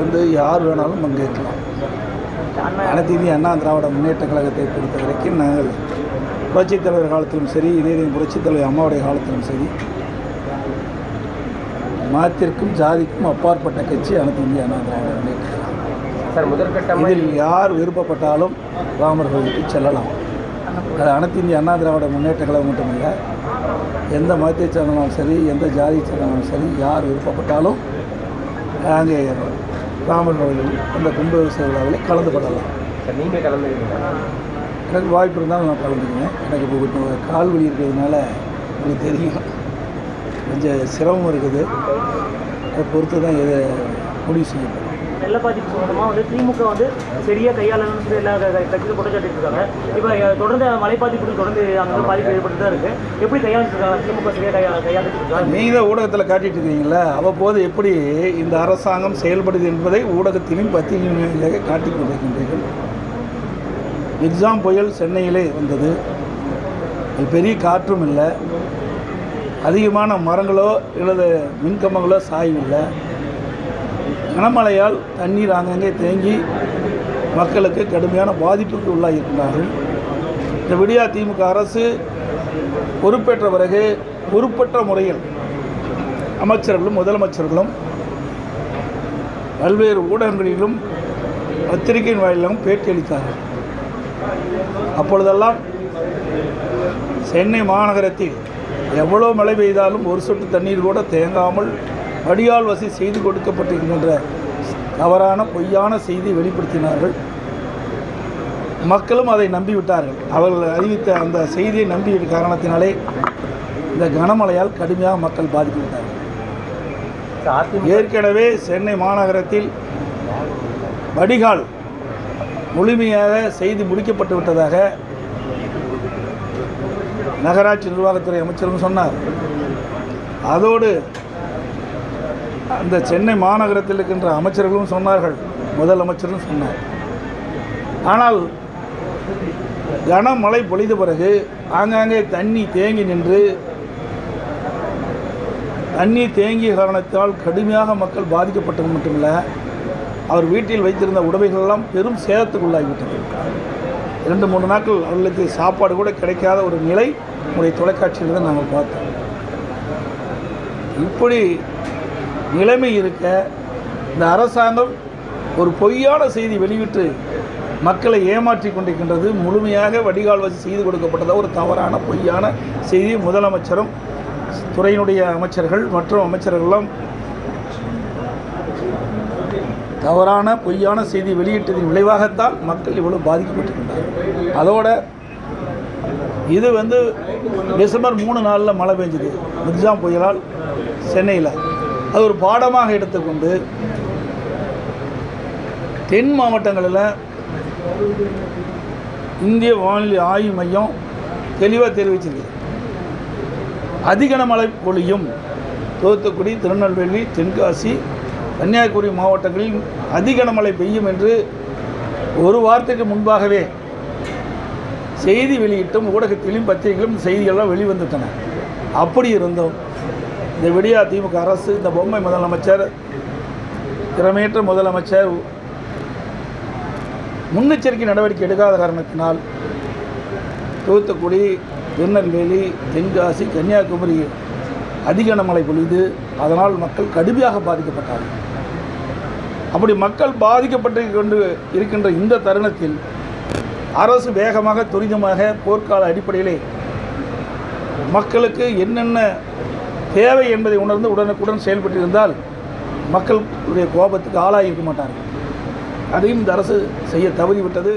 இது யார் வேணாலும் பங்கேற்கலாம். அனைத்து இந்திய அண்ணா திராவிட முன்னேற்ற கழகத்தை பொறுத்த வரைக்கும் நாங்கள் புரட்சித் தலைவர் காலத்திலும் சரி, இதே புரட்சித் தலைவர் அம்மாவுடைய காலத்திலும் சரி, மதத்திற்கும் ஜாதிக்கும் அப்பாற்பட்ட கட்சி அனைத்து இந்திய அண்ணா திராவிட முன்னேற்ற கழகம். இதில் யார் விருப்பப்பட்டாலும் ராமர் கோவிலுக்கு செல்லலாம். அது அனைத்து இந்திய அண்ணா திராவிட முன்னேற்ற கழகம் மட்டுமில்லை, எந்த மதத்தை சேர்ந்தாலும் சரி, எந்த ஜாதியை சேர்ந்தாலும் சரி, யார் விருப்பப்பட்டாலும் அங்கே ராமர் கோவில் அந்த கும்பாபிஷேக விழாவில் கலந்து கொள்ளலாம். நீங்கள் கலந்துக்கிறீங்களா? எனக்கு வாய்ப்பு இருந்தாலும் நான் கலந்துக்குவேன். எனக்கு இப்போ கால் வலி இருக்கிறதுனால உங்களுக்கு தெரியும், கொஞ்சம் சிரமம் இருக்குது. அதை பொறுத்து தான் இதை முடிவு செய்யப்படும். வெள்ள பாதிப்பு சம்பந்தமாக திமுக சரியாக கையாளணும்னு சொல்லி எல்லா கட்சியும் குற்றச்சாட்டு இருக்காங்க. இப்போ தொடர்ந்து மழை பாதிப்புகள் தொடர்ந்து அங்கே பாதிப்பு ஏற்பட்டு தான் இருக்குது. எப்படி கையாளுறாங்க திமுக சரியாக கையாளுட்டு இருக்காங்க? நீங்கள் தான் ஊடகத்தில் காட்டிட்டு இருக்கீங்களா, அவ்வப்போது எப்படி இந்த அரசாங்கம் செயல்படுது என்பதை ஊடகத்திலும் பத்திரிகைகளிலே காட்டி கொண்டிருக்கின்றீர்கள். எக்ஸாம் புயல் சென்னையிலே வந்தது. பெரிய காற்றும் இல்லை, அதிகமான மரங்களோ அல்லது மின்கம்பங்களோ சாயவில்லை. கனமழையால் தண்ணீர் அங்கங்கே தேங்கி மக்களுக்கு கடுமையான பாதிப்புக்கு உள்ளாகியிருக்கிறார்கள். இந்த விடியா திமுக அரசு பொறுப்பேற்ற பிறகு பொறுப்பற்ற முறையில் அமைச்சர்களும் முதலமைச்சர்களும் பல்வேறு ஊடகங்களிலும் பத்திரிகையின் வாயிலும் பேட்டியளித்தார்கள். அப்பொழுதெல்லாம் சென்னை மாநகரத்தில் எவ்வளோ மழை பெய்தாலும் ஒரு சொட்டு தண்ணீர் கூட தேங்காமல் வடிகால் வசதி செய்து கொடுக்கப்பட்டிருக்கின்ற தவறான பொய்யான செய்தி வெளிப்படுத்தினார்கள். மக்களும் அதை நம்பிவிட்டார்கள். அவர்கள் அறிவித்த அந்த செய்தியை நம்பிவிட்ட காரணத்தினாலே இந்த கனமழையால் கடுமையாக மக்கள் பாதிக்கப்பட்டார்கள். ஏற்கனவே சென்னை மாநகரத்தில் வடிகால் முழுமையாக செய்து முடிக்கப்பட்டு விட்டதாக நகராட்சி நிர்வாகத்துறை அமைச்சரும் சொன்னார். அதோடு அந்த சென்னை மாநகரத்தில் இருக்கின்ற அமைச்சர்களும் சொன்னார்கள், முதலமைச்சரும் சொன்னார். ஆனால் கனமழை பொழிந்த பிறகு ஆங்காங்கே தண்ணி தேங்கிய காரணத்தால் கடுமையாக மக்கள் பாதிக்கப்பட்டது மட்டுமில்லை, அவர் வீட்டில் வைத்திருந்த உடைமைகளெல்லாம் பெரும் சேதத்துக்குள்ளாகிவிட்டது. 2-3 நாட்கள் அவர்களுக்கு சாப்பாடு கூட கிடைக்காத ஒரு நிலை உடைய தொலைக்காட்சியில் தான் நாங்கள் பார்த்தோம். இப்படி நிலைமை இருக்க இந்த அரசாங்கம் ஒரு பொய்யான செய்தி வெளியிட்டு மக்களை ஏமாற்றி கொண்டிருக்கின்றது. முழுமையாக வடிகால் வசதி செய்து கொடுக்கப்பட்டதாக ஒரு தவறான பொய்யான செய்தி முதலமைச்சரும் துறையினுடைய அமைச்சர்கள் மற்றும் அமைச்சர்களெல்லாம் தவறான பொய்யான செய்தி வெளியிட்டதின் விளைவாகத்தான் மக்கள் இவ்வளவு பாதிக்கப்பட்டிருக்கின்றார்கள். அதோட இது டிசம்பர் 3 நாளில் மழை பெஞ்சது எக்ஸாம் புயலால் சென்னையில். அது ஒரு பாடமாக எடுத்துக்கொண்டு தென் மாவட்டங்களில் இந்திய வானிலை ஆய்வு மையம் தெளிவாக தெரிவிச்சிருக்கு, அதிக மழை பொழியும். தூத்துக்குடி, திருநெல்வேலி, தென்காசி, கன்னியாகுமரி மாவட்டங்களில் அதிக மழை பெய்யும் என்று ஒரு வாரத்துக்கு முன்பாகவே செய்தி வெளியிட்டும் ஊடகத்திலும் பத்திரிகைகளும் செய்திகள்லாம் வெளிவந்துட்டன. அப்படி இருந்தோம் இந்த விடியா திமுக அரசு, இந்த பொம்மை முதலமைச்சர், திறமையற்ற முதலமைச்சர் முன்னெச்சரிக்கை நடவடிக்கை எடுக்காத காரணத்தினால் தூத்துக்குடி, திருநெல்வேலி, தென்காசி, கன்னியாகுமரி அதிக மழை பொழிந்து அதனால் மக்கள் கடுமையாக பாதிக்கப்பட்டார்கள். அப்படி மக்கள் பாதிக்கப்பட்டு கொண்டு இருக்கின்ற இந்த தருணத்தில் அரசு வேகமாக துரிதமாக போர்க்கால அடிப்படையிலே மக்களுக்கு என்னென்ன தேவை என்பதை உணர்ந்து உடனுக்குடன் செயல்பட்டிருந்தால் மக்களுடைய கோபத்துக்கு ஆளாகியிருக்க மாட்டார்கள். அதையும் இந்த அரசு செய்ய தவறிவிட்டது.